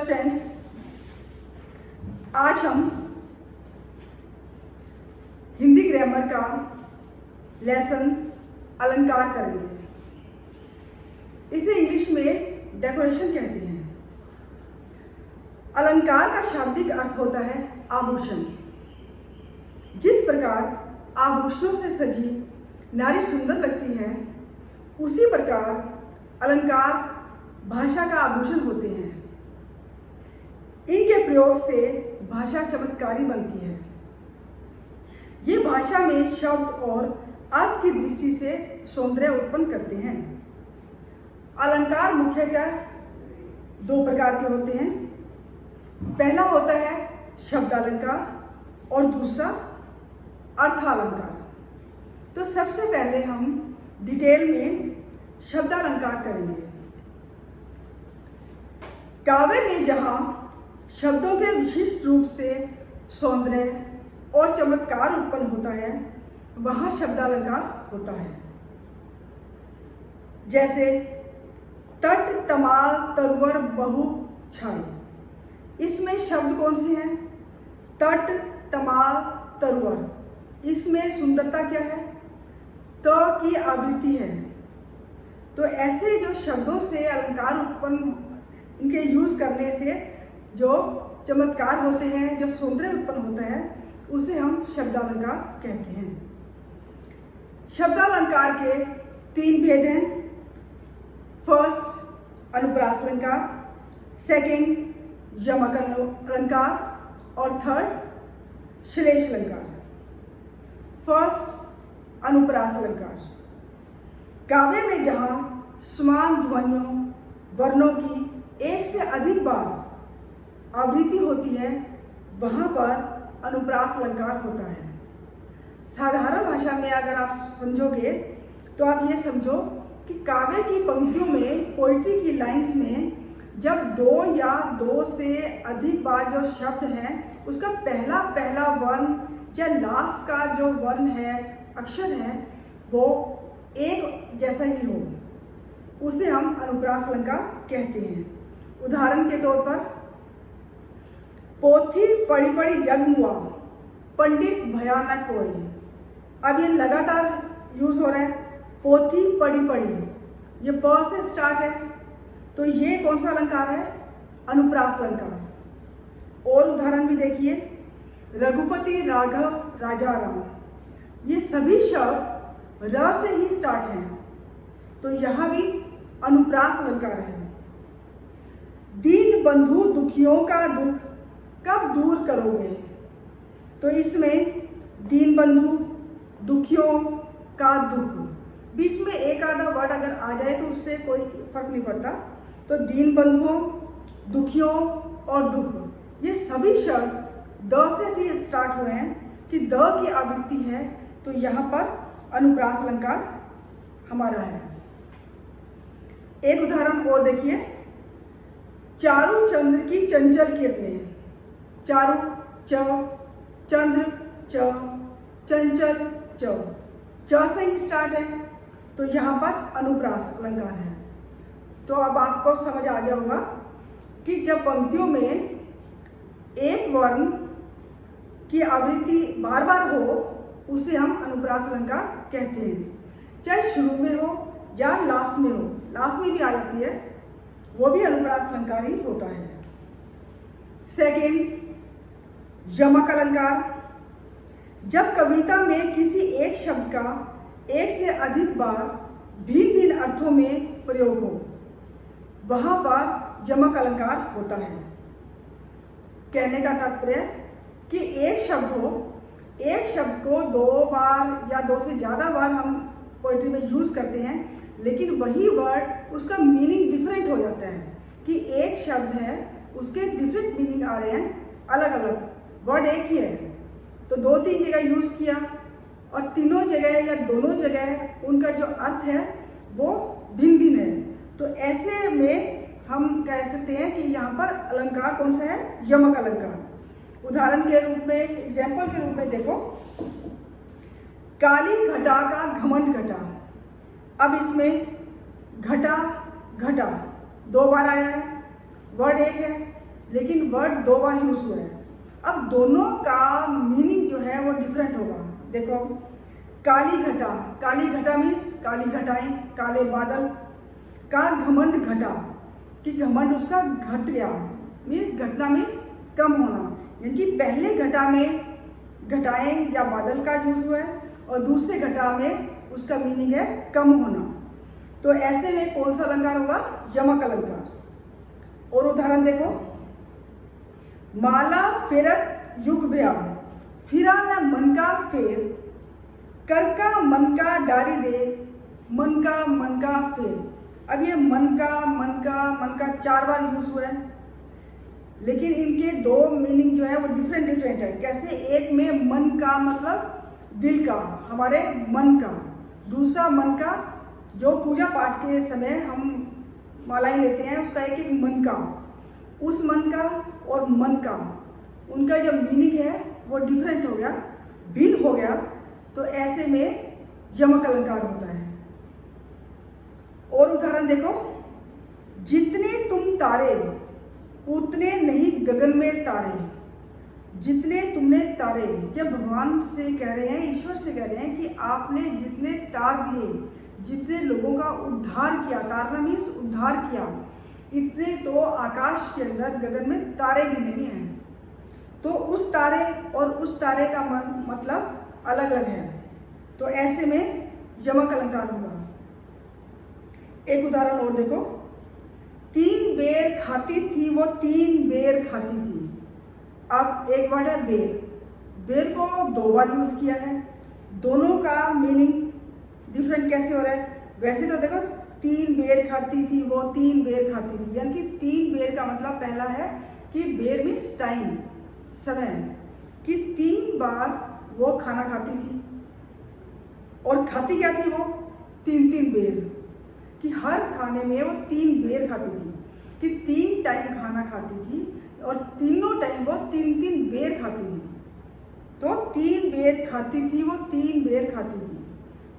Students, आज हम Hindi grammar का लेसन अलंकार करेंगे। इसे इंग्लिश में डेकोरेशन कहते हैं। अलंकार का शाब्दिक अर्थ होता है आभूषण। जिस प्रकार आभूषणों से सजी नारी सुंदर लगती है, उसी प्रकार अलंकार भाषा का आभूषण होते हैं। इनके प्रयोग से भाषा चमत्कारी बनती है। ये भाषा में शब्द और अर्थ की दृष्टि से सौंदर्य उत्पन्न करते हैं। अलंकार मुख्यतः दो प्रकार के होते हैं। पहला होता है शब्दालंकार और दूसरा अर्थालंकार। तो सबसे पहले हम डिटेल में शब्दालंकार करेंगे। काव्य में जहाँ शब्दों के विशिष्ट रूप से सौंदर्य और चमत्कार उत्पन्न होता है, वहाँ शब्दालंकार होता है। जैसे तट तमाल तरुवर बहु छाई। इसमें शब्द कौन से हैं? तट तमाल तरुवर। इसमें सुंदरता क्या है? त की आवृत्ति है। तो ऐसे जो शब्दों से अलंकार उत्पन्न, इनके यूज करने से जो चमत्कार होते हैं, जो सौंदर्य उत्पन्न होता है, उसे हम शब्दालंकार कहते हैं। शब्दालंकार के तीन भेद हैं। फर्स्ट अनुप्रास अलंकार, सेकंड यमक अलंकार और थर्ड श्लेष अलंकार। फर्स्ट अनुप्रास अलंकार। काव्य में जहाँ समान ध्वनियों वर्णों की एक से अधिक बार आवृत्ति होती है, वहाँ पर अनुप्रास अलंकार होता है। साधारण भाषा में अगर आप समझोगे तो आप ये समझो कि काव्य की पंक्तियों में, पोइट्री की लाइंस में जब दो या दो से अधिक बार जो शब्द हैं, उसका पहला पहला वर्ण या लास्ट का जो वर्ण है, अक्षर है, वो एक जैसा ही हो, उसे हम अनुप्रास अलंकार कहते हैं। उदाहरण के तौर पर पोथी पढ़ी पढ़ी जग मुआ, पंडित भयानक कोई। अब ये लगातार यूज हो रहा है। पोथी पढ़ी पढ़ी, ये प से स्टार्ट है, तो ये कौन सा अलंकार है? अनुप्रास अलंकार। और उदाहरण भी देखिए, रघुपति राघव राजा राम, ये सभी शब्द र से ही स्टार्ट हैं, तो यहाँ भी अनुप्रास अलंकार है। दीन बंधु दुखियों का दुख कब दूर करोगे? तो इसमें दीन बंधु दुखियों का दुख, बीच में एक आधा वर्ड अगर आ जाए तो उससे कोई फर्क नहीं पड़ता। तो दीन बंधुओं, दुखियों और दुख, ये सभी शब्द द से ही स्टार्ट हुए हैं कि द की आवृत्ति है, तो यहाँ पर अनुप्रास अलंकार हमारा है। एक उदाहरण और देखिए, चारु चंद्र की चंचल किरणें। चारु च, चंद्र च, चंचल च से ही स्टार्ट है, तो यहाँ पर अनुप्रास अलंकार है। तो अब आपको समझ आ गया होगा कि जब पंक्तियों में एक वर्ण की आवृत्ति बार बार हो, उसे हम अनुप्रास अलंकार कहते हैं। चाहे शुरू में हो या लास्ट में हो, लास्ट में भी आ जाती है, वो भी अनुप्रास अलंकार ही होता है। सेकेंड यमक अलंकार। जब कविता में किसी एक शब्द का एक से अधिक बार भिन्न भिन्न अर्थों में प्रयोग हो, वहाँ पर यमक अलंकार होता है। कहने का तात्पर्य कि एक शब्द हो, एक शब्द को दो बार या दो से ज़्यादा बार हम पोइट्री में यूज़ करते हैं, लेकिन वही वर्ड, उसका मीनिंग डिफरेंट हो जाता है कि एक शब्द है, उसके डिफरेंट मीनिंग आ रहे हैं, अलग अलग, वर्ड एक ही है, तो दो तीन जगह यूज़ किया और तीनों जगह या दोनों जगह उनका जो अर्थ है वो भिन्न भिन्न है। तो ऐसे में हम कह सकते हैं कि यहाँ पर अलंकार कौन सा है? यमक अलंकार। उदाहरण के रूप में, एग्जाम्पल के रूप में देखो, काली घटा का घमंड घटा। अब इसमें घटा घटा दो बार आया है, वर्ड एक है, लेकिन वर्ड 2 बार यूज हुआ है। अब दोनों का मीनिंग जो है वो डिफरेंट होगा। देखो, काली घटा मीन्स काली घटाएं, काले बादल। का घमंड घटा, कि घमंड उसका घट गया, मीन्स घटना मीन्स कम होना, यानी कि पहले घटा में घटाएं या बादल का यूज हुआ है और दूसरे घटा में उसका मीनिंग है कम होना। तो ऐसे में कौन सा अलंकार होगा? यमक अलंकार। और उदाहरण देखो, माला फेरत युग भया, फिरा न मन का फेर, कर का मन का डारी दे, मन का फेर। अब ये मन का 4 बार यूज हुआ है, लेकिन इनके 2 मीनिंग जो है वो डिफरेंट है। कैसे? एक में मन का मतलब दिल का, हमारे मन का। दूसरा मन का जो पूजा पाठ के समय हम मालाएं लेते हैं, उसका एक मन का। उस मन का और मन का उनका जो मीनिंग है वो डिफरेंट हो गया, भिन्न हो गया। तो ऐसे में यमक अलंकार होता है। और उदाहरण देखो, जितने तुम तारे उतने नहीं गगन में तारे, जितने तुमने तारे। जब भगवान से कह रहे हैं, ईश्वर से कह रहे हैं कि आपने जितने तार दिए, जितने लोगों का उद्धार किया, तारना मीन्स उद्धार किया, इतने तो आकाश के अंदर गगन में तारे भी नहीं हैं। तो उस तारे और उस तारे का मतलब अलग अलग है। तो ऐसे में यमक अलंकार होगा। एक उदाहरण और देखो, 3 बेर खाती थी वो 3 बेर खाती थी। अब एक वर्ड है बेर, बेर को 2 बार यूज किया है। दोनों का मीनिंग डिफरेंट कैसे हो रहा है? वैसे तो देखो, 3 बेर खाती थी वो 3 बेर खाती थी, यानी कि 3 बेर का मतलब पहला है कि बेर मीन्स टाइम, समय, कि 3 बार वो खाना खाती थी। और खाती क्या थी वो? 3 बेर, कि हर खाने में वो 3 बेर खाती थी, कि 3 टाइम खाना खाती थी और तीनों टाइम वो 3 बेर खाती थी। तो 3 बेर खाती थी वो 3 बेर खाती थी।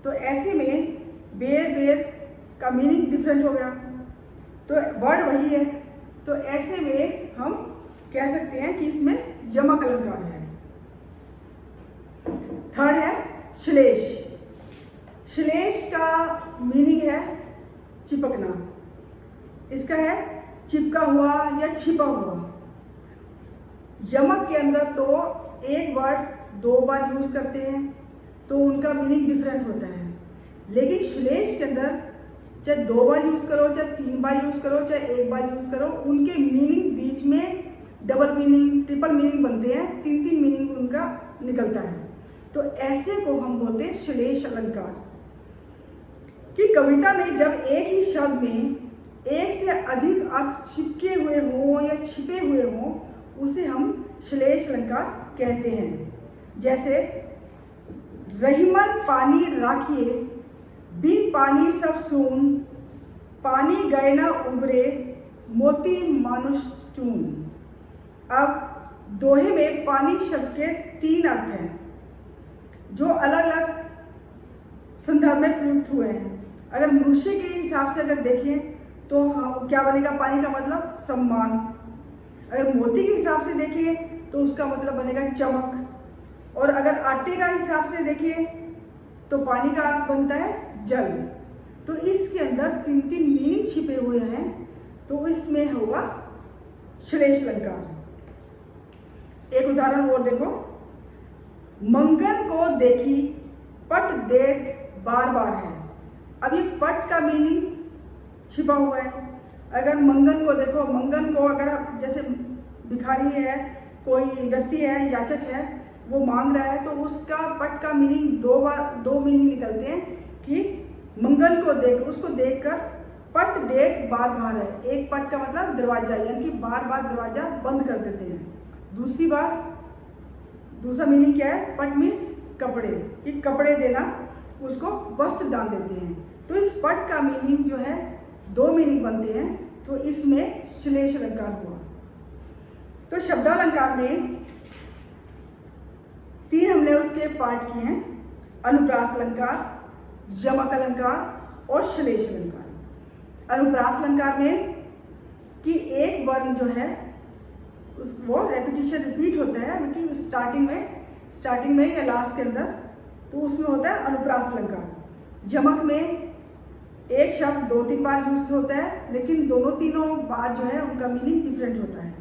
तो ऐसे में बेर का मीनिंग डिफरेंट हो गया, तो वर्ड वही है। तो ऐसे में हम कह सकते हैं कि इसमें यमक अलंकार है। थर्ड है श्लेष। श्लेष का मीनिंग है चिपकना। इसका है चिपका हुआ या छिपा हुआ। यमक के अंदर तो एक वर्ड 2 बार यूज करते हैं, तो उनका मीनिंग डिफरेंट होता है। लेकिन श्लेष के अंदर चाहे 2 बार यूज करो, चाहे 3 बार यूज करो, चाहे 1 बार यूज करो, उनके मीनिंग बीच में डबल मीनिंग, ट्रिपल मीनिंग बनते हैं, 3 मीनिंग उनका निकलता है। तो ऐसे को हम बोलते हैं श्लेष अलंकार। कि कविता में जब एक ही शब्द में एक से अधिक अर्थ चिपके हुए हों या छिपे हुए हों, उसे हम श्लेष अलंकार कहते हैं। जैसे, रहीमन पानी राखिए, बिन पानी सब सून, पानी गए ना उबरे, मोती मानुष चून। अब दोहे में पानी शब्द के 3 अर्थ हैं, जो अलग अलग संदर्भ में प्रयुक्त हुए हैं। अगर मनुष्य के हिसाब से अगर देखें तो क्या बनेगा? पानी का मतलब सम्मान। अगर मोती के हिसाब से देखिए तो उसका मतलब बनेगा चमक। और अगर आटे का हिसाब से देखिए तो पानी का अर्थ बनता है जल। तो इसके अंदर 3 मीनिंग छिपे हुए हैं, तो इसमें होगा श्लेष अलंकार। एक उदाहरण और देखो, मंगन को देखी पट देख बार बार है। अब ये पट का मीनिंग छिपा हुआ है। अगर मंगन को देखो, मंगन को अगर जैसे भिखारी है, कोई व्यक्ति है, याचक है, वो मांग रहा है, तो उसका पट का मीनिंग 2 मीनिंग निकलते हैं कि मंगन को देख, उसको देखकर, पट देख बार बार है। एक पट का मतलब दरवाजा, यानी कि बार बार दरवाजा बंद कर देते हैं। दूसरा मीनिंग क्या है? पट मीन्स कपड़े, कि कपड़े देना, उसको वस्त्र डाल देते हैं। तो इस पट का मीनिंग जो है 2 मीनिंग बनते हैं, तो इसमें श्लेष अलंकार हुआ। तो शब्दालंकार में 3 हमने उसके पार्ट किए हैं, अनुप्रास अलंकार, यमक अलंकार और श्लेष अलंकार। अनुप्रास अलंकार में कि एक वर्ण जो है वो रेपिटेशन रिपीट होता है, मतलब स्टार्टिंग में या लास्ट के अंदर, तो उसमें होता है अनुप्रास अलंकार। यमक में एक शब्द 2-3 बार यूज होता है, लेकिन दोनों तीनों बार जो है उनका मीनिंग डिफरेंट होता है।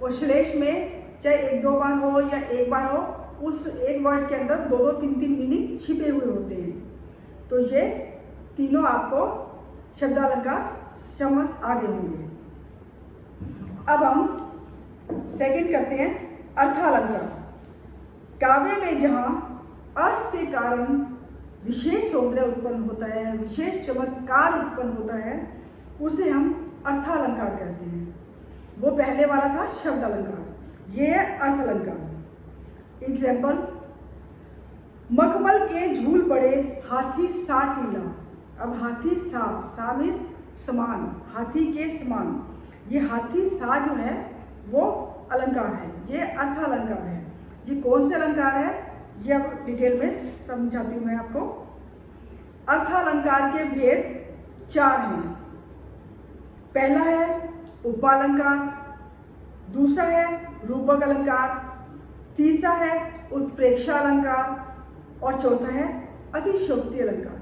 और श्लेष में चाहे 1-2 बार हो या एक बार हो, उस एक वर्ड के अंदर 2-3 मीनिंग छिपे हुए होते हैं। तो ये तीनों आपको शब्दालंकार समझ आगे होंगे। अब हम सेकंड करते हैं अर्थालंकार। काव्य में जहाँ अर्थ के कारण विशेष सौंदर्य उत्पन्न होता है, विशेष चमत्कार उत्पन्न होता है, उसे हम अर्थालंकार कहते हैं। वो पहले वाला था शब्द अलंकार, ये है अर्थ अलंकार। एग्जाम्पल, मखमल के झूल पड़े हाथी सा टीला। अब हाथी सा मीन्स समान, हाथी के समान। ये हाथी सा जो है वो अलंकार है, ये अर्थ अलंकार है। ये कौन से अलंकार है ये अब डिटेल में समझाती हूँ मैं आपको। अर्थ अलंकार के भेद 4 हैं। पहला है उपालंकार, दूसरा है रूपक अलंकार, तीसरा है उत्प्रेक्षा अलंकार और चौथा है अतिशयोक्ति अलंकार।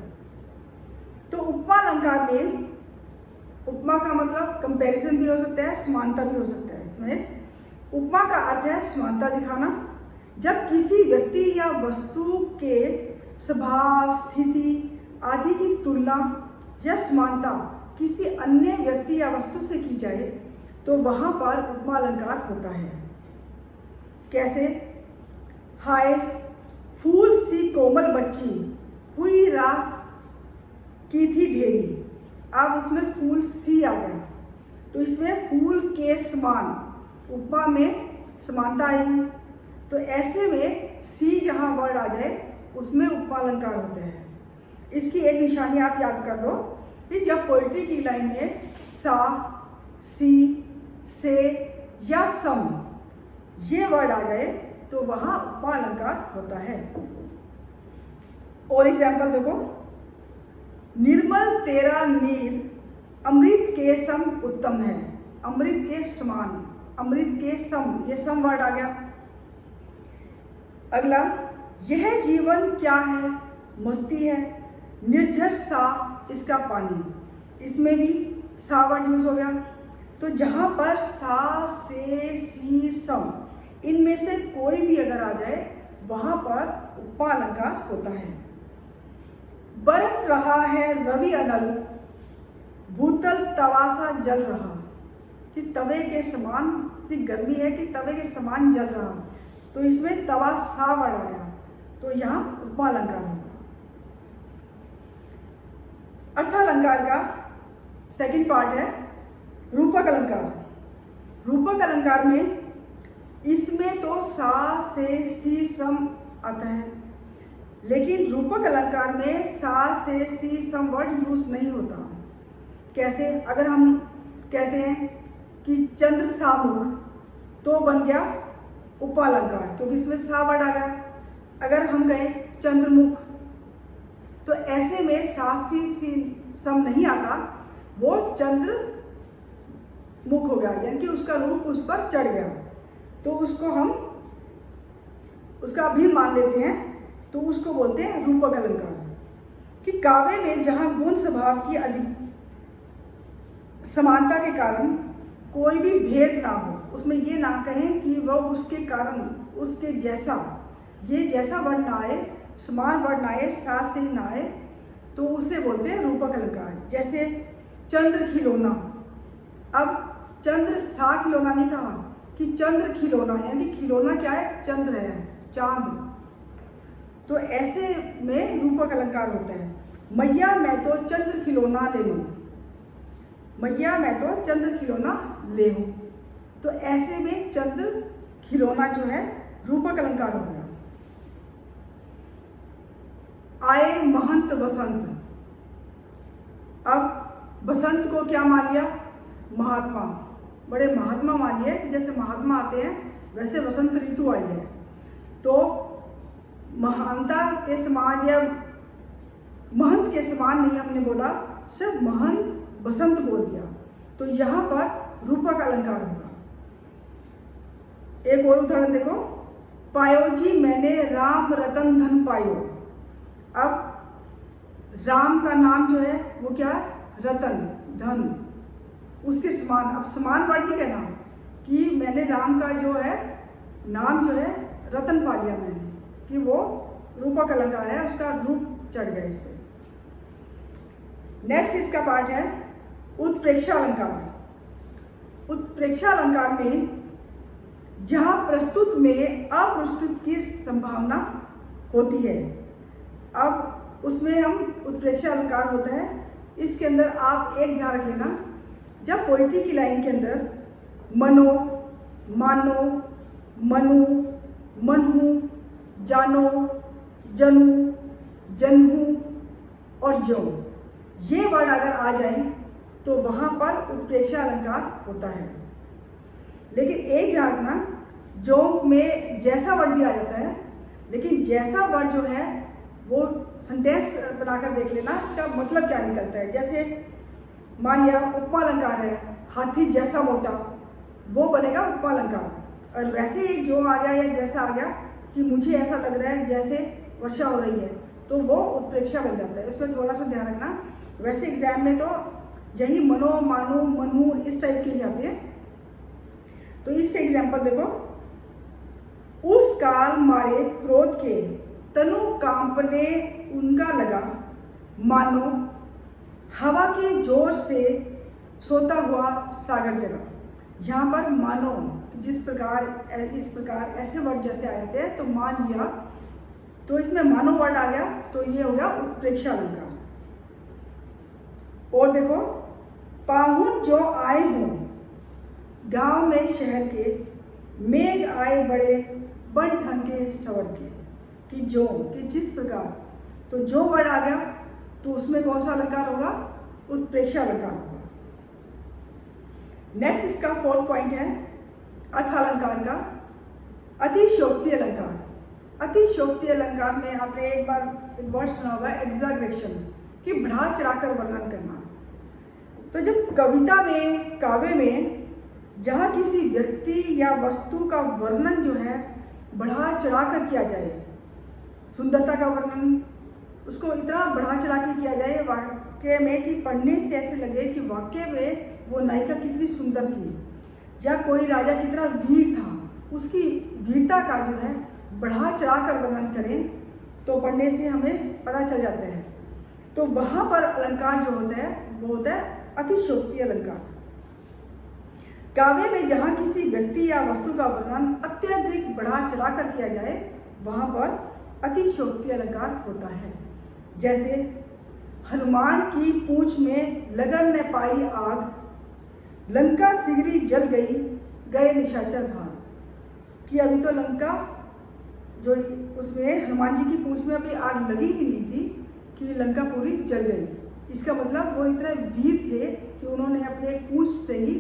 तो उपालंकार में उपमा का मतलब कंपैरिजन भी हो सकता है, समानता भी हो सकता है। इसमें उपमा का अर्थ है समानता दिखाना। जब किसी व्यक्ति या वस्तु के स्वभाव, स्थिति आदि की तुलना या समानता किसी अन्य व्यक्ति या वस्तु से की जाए तो वहां पर उपमा अलंकार होता है। कैसे? हाय फूल सी कोमल बच्ची हुई राह की थी ढेरी। अब उसमें फूल सी आ गया, तो इसमें फूल के समान उपमा में समानता आई। तो ऐसे में सी जहाँ वर्ड आ जाए उसमें उपमा अलंकार होते हैं। इसकी एक निशानी आप याद कर लो कि जब पोइट्री की लाइन में सा, सी, से या सम ये वर्ड आ जाए तो वहाँ उपमा अलंकार होता है। और एग्जाम्पल देखो, निर्मल तेरा नीर अमृत के सम उत्तम है। अमृत के समान, अमृत के सम, ये सम वर्ड आ गया। अगला, यह जीवन क्या है, मस्ती है, निर्झर सा इसका पानी। इसमें भी सा वर्ड यूज हो गया। तो जहाँ पर सा, से, सी, सम इनमें से कोई भी अगर आ जाए वहाँ पर उपमा अलंकार होता है। बरस रहा है रवि अनल, भूतल तवा सा जल रहा। कि तवे के समान, इतनी गर्मी है कि तवे के समान जल रहा, तो इसमें तवा सा वर्ड आ गया, तो यहाँ उपमा अलंकार होगा। अर्थालंकार का सेकंड पार्ट है रूपक अलंकार। रूपक अलंकार में इसमें तो सा, से, सी, सम आता है, लेकिन रूपक अलंकार में सा, से, सी, सम वर्ड यूज नहीं होता। कैसे? अगर हम कहते हैं कि चंद्र सामुख, तो बन गया उपालंकार क्योंकि इसमें सा वर्ड आ गया। अगर हम कहें चंद्रमुख, तो ऐसे में सा, सी, सम नहीं आता, वो चंद्र मुख हो गया, यानी कि उसका रूप उस पर चढ़ गया, तो उसको हम उसका अभिन्न मान लेते हैं, तो उसको बोलते हैं रूपक अलंकार। कि काव्य में जहाँ गुण स्वभाव की अधिक समानता के कारण कोई भी भेद ना हो, उसमें ये ना कहें कि वह उसके कारण, उसके जैसा, ये जैसा वर्ड ना आए, समान वर्ड ना आए, सा से ना आए, तो उसे बोलते हैं रूपक अलंकार। जैसे चंद्र खिलौना। अब चंद्र सा खिलौना नहीं कहा कि चंद्र खिलौना, यानी खिलौना क्या है? चंद्र है, चांद। तो ऐसे में रूपक अलंकार होता है। मैया मैं तो चंद्र खिलौना ले लूं, मैया मैं तो चंद्र खिलौना ले हूं, तो ऐसे में चंद्र खिलौना जो है रूपक अलंकार हो गया। आए महंत बसंत। अब बसंत को क्या मान लिया? महात्मा, बड़े महात्मा मान लिया कि जैसे महात्मा आते हैं वैसे बसंत ऋतु आई है, तो महानता के समान या महंत के समान नहीं हमने बोला, सिर्फ महंत बसंत बोल दिया, तो यहाँ पर रूपक अलंकार होगा। एक और उदाहरण देखो, पायो जी मैंने राम रतन धन पायो। अब राम का नाम जो है वो क्या है, रतन, धन, उसके समान। अब समान वर्ड नहीं कहना कि मैंने राम का जो है नाम जो है रतन पा लिया मैंने, कि वो रूपक अलंकार है, उसका रूप चढ़ गया इस पर। नेक्स्ट इसका पार्ट है उत्प्रेक्षा अलंकार। उत्प्रेक्षा अलंकार में जहां प्रस्तुत में अप्रस्तुत की संभावना होती है, अब उसमें हम उत्प्रेक्षा अलंकार होता है। इसके अंदर आप एक ध्यान रख लेना, जब पोइट्री की लाइन के अंदर मनो, मानो, मनु, मनहु, जानो, जनु, जनहु और ज्यो, ये वर्ड अगर आ जाए तो वहां पर उत्प्रेक्षा अलंकार होता है। लेकिन एक ध्यान रखना, जो में जैसा वर्ड भी आ जाता है, लेकिन जैसा वर्ड जो है वो सेंटेंस बनाकर देख लेना इसका मतलब क्या निकलता है। जैसे मान लिया उपमा अलंकार है, हाथी जैसा मोटा, वो बनेगा उपमा अलंकार। और वैसे ही जो आ गया या जैसा आ गया कि मुझे ऐसा लग रहा है जैसे वर्षा हो रही है, तो वो उत्प्रेक्षा बन जाता है। इसमें थोड़ा सा ध्यान रखना। वैसे एग्जाम में तो यही मनो, मानो, मनहु इस टाइप की जाती है। तो इसके एग्जाम्पल देखो, उस काल मारे क्रोध के तनु कांपने उनका लगा, मानो हवा के जोर से सोता हुआ सागर जगा। यहाँ पर मानो, जिस प्रकार इस प्रकार ऐसे वर्ड जैसे आए थे तो मान लिया, तो इसमें मानो वर्ड आ गया, तो ये हो गया उत्प्रेक्षा अलंकार। और देखो, पाहुन जो आए हों गांव में शहर के, मेघ आए बड़े बन ठन के सवर के, कि जो, कि जिस प्रकार, तो जो वर्ड आ गया तो उसमें कौन सा अलंकार होगा, उत्प्रेक्षा अलंकार होगा। नेक्स्ट इसका फोर्थ पॉइंट है अर्थ अलंकार का अतिशयोक्ति अलंकार। अतिशयोक्ति अलंकार में आपने एक बार वर्ड सुना होगा एग्जैगरेशन, कि बढ़ा चढ़ाकर वर्णन करना। तो जब कविता में, काव्य में जहाँ किसी व्यक्ति या वस्तु का वर्णन जो है बढ़ा चढ़ाकर किया जाए, सुंदरता का वर्णन उसको इतना बढ़ा चढ़ा के किया जाए वाक्य में कि पढ़ने से ऐसे लगे कि वाक्य में वो नायिका कितनी सुंदर थी, या कोई राजा कितना वीर था, उसकी वीरता का जो है बढ़ा चढ़ा कर वर्णन करें तो पढ़ने से हमें पता चल जाता है। तो वहाँ पर अलंकार जो होता है वो होता है अतिशयोक्ति अलंकार। काव्य में जहाँ किसी व्यक्ति या वस्तु का वर्णन अत्यधिक बढ़ा चढ़ा कर किया जाए वहाँ पर अतिशयोक्ति अलंकार होता है। जैसे हनुमान की पूंछ में लगन ने पाई आग, लंका सिगरी जल गई गए निशाचर भाग। कि अभी तो लंका जो उसमें हनुमान जी की पूंछ में अभी आग लगी ही नहीं थी कि लंका पूरी जल गई। इसका मतलब वो इतना वीर थे कि उन्होंने अपने पूंछ से ही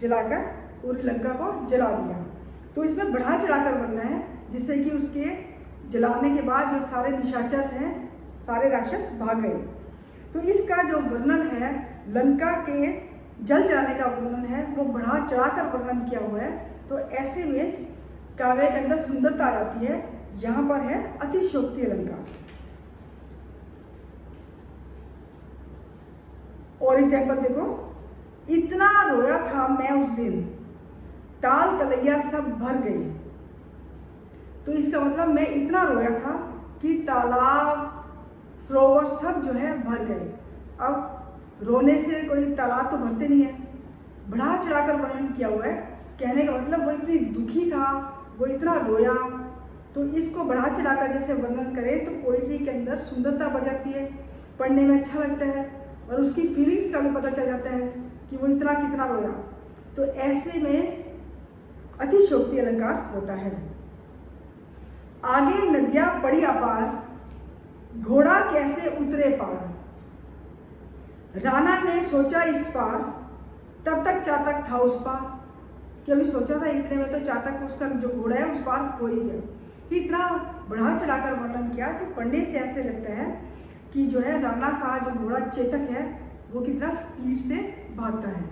जलाकर पूरी लंका को जला दिया। तो इसमें बढ़ा चढ़ाकर बनना है जिससे कि उसके जलाने के बाद जो सारे निशाचर हैं, सारे राक्षस भाग गए। तो इसका जो वर्णन है, लंका के जल जाने का वर्णन है, वो बढ़ा चढ़ाकर वर्णन किया हुआ है। तो ऐसे में काव्य के अंदर सुंदरता आ जाती है। यहाँ पर है अतिशयोक्ति अलंकार। और एग्जाम्पल देखो, इतना रोया था मैं उस दिन, ताल तलैया सब भर गई। तो इसका मतलब मैं इतना रोया था कि तालाब सरोवर सब जो है भर गए। अब रोने से कोई तालाब तो भरते नहीं है, बढ़ा चढ़ाकर वर्णन किया हुआ है। कहने का मतलब वो इतनी दुखी था, वो इतना रोया। तो इसको बढ़ा चढ़ाकर जैसे वर्णन करें तो पोइट्री के अंदर सुंदरता बढ़ जाती है, पढ़ने में अच्छा लगता है और उसकी फीलिंग्स का भी पता चल जाता है कि वो इतना कितना रोया। तो ऐसे में अतिशयोक्ति अलंकार होता है। आगे नदियां पड़ी अपार, घोड़ा कैसे उतरे पार। राणा ने सोचा इस पार, तब तक चातक था उस पार। कि अभी सोचा था इतने में तो चातक उसका जो घोड़ा है उस पार हो ही गया। इतना बढ़ा चढ़ाकर वर्णन किया कि पढ़ने से ऐसे लगता है कि जो है राणा का जो घोड़ा चेतक है वो कितना स्पीड से भागता है।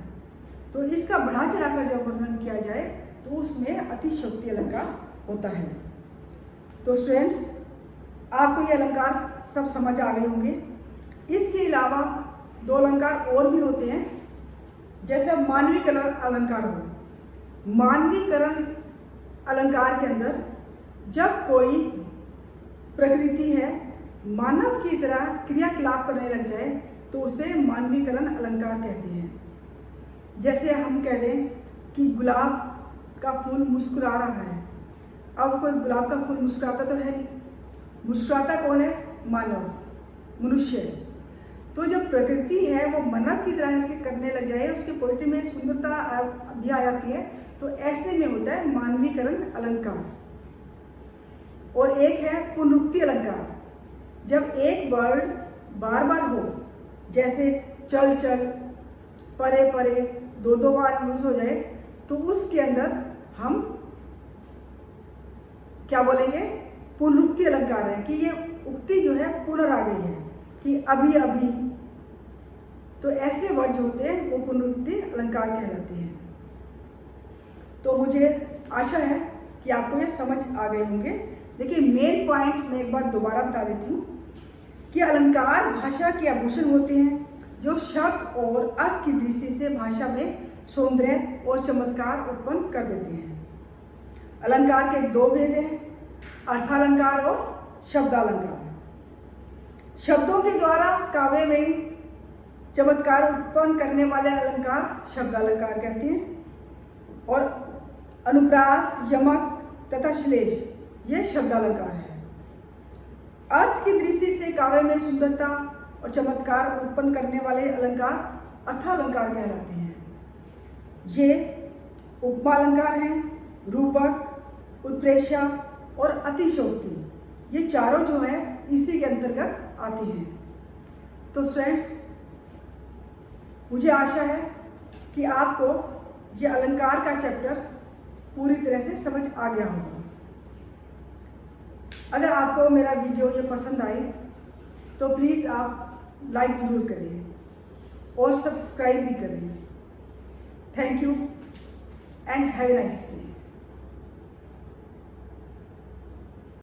तो इसका बढ़ा चढ़ाकर जब वर्णन किया जाए तो उसमें अतिशयोक्ति अलंकार होता है। तो स्टूडेंट्स, आपको ये अलंकार सब समझ आ गए होंगे। इसके अलावा 2 अलंकार और भी होते हैं, जैसे मानवीकरण अलंकार हो। मानवीकरण अलंकार के अंदर जब कोई प्रकृति है मानव की तरह क्रियाकलाप करने लग जाए तो उसे मानवीकरण अलंकार कहते हैं। जैसे हम कह दें कि गुलाब का फूल मुस्कुरा रहा है। अब कोई गुलाब का फूल मुस्कुराता तो है नहीं, मुस्कुराता कौन है? मानव, मनुष्य। तो जब प्रकृति है वो मानव की तरह से करने लग जाए, उसकी पोइट्री में सुंदरता भी आ जाती है, तो ऐसे में होता है मानवीकरण अलंकार। और एक है पुनरुक्ति अलंकार। जब एक वर्ड बार बार हो, जैसे चल चल, परे परे 2 बार यूज हो जाए, तो उसके अंदर हम क्या बोलेंगे? पुनरुक्ति अलंकार है, कि ये उक्ति जो है पुनर आ गई है, कि अभी अभी। तो ऐसे वर्ड जो होते हैं वो पुनरुक्ति अलंकार कहलाते हैं। तो मुझे आशा है कि आपको ये समझ आ गए होंगे। लेकिन मेन पॉइंट मैं एक बार दोबारा बता देती हूँ कि अलंकार भाषा के आभूषण होते हैं जो शब्द और अर्थ की दृष्टि से भाषा में सौंदर्य और चमत्कार उत्पन्न कर देते हैं। अलंकार के 2 भेद हैं, अर्थालंकार और शब्दालंकार। शब्दों के द्वारा काव्य में चमत्कार उत्पन्न करने वाले अलंकार शब्दालंकार कहते हैं, और अनुप्रास, यमक तथा श्लेष ये शब्दालंकार है। अर्थ की दृष्टि से काव्य में सुंदरता और चमत्कार उत्पन्न करने वाले अलंकार अर्थालंकार कहलाते हैं। ये उपमा अलंकार हैं, रूपक, उत्प्रेक्षा और अतिशयोक्ति, ये चारों जो है इसी के अंतर्गत आती हैं। तो स्टूडेंट्स, मुझे आशा है कि आपको ये अलंकार का चैप्टर पूरी तरह से समझ आ गया होगा। अगर आपको मेरा वीडियो ये पसंद आए तो प्लीज़ आप लाइक ज़रूर करिए और सब्सक्राइब भी करिए। Thank you and have a nice day.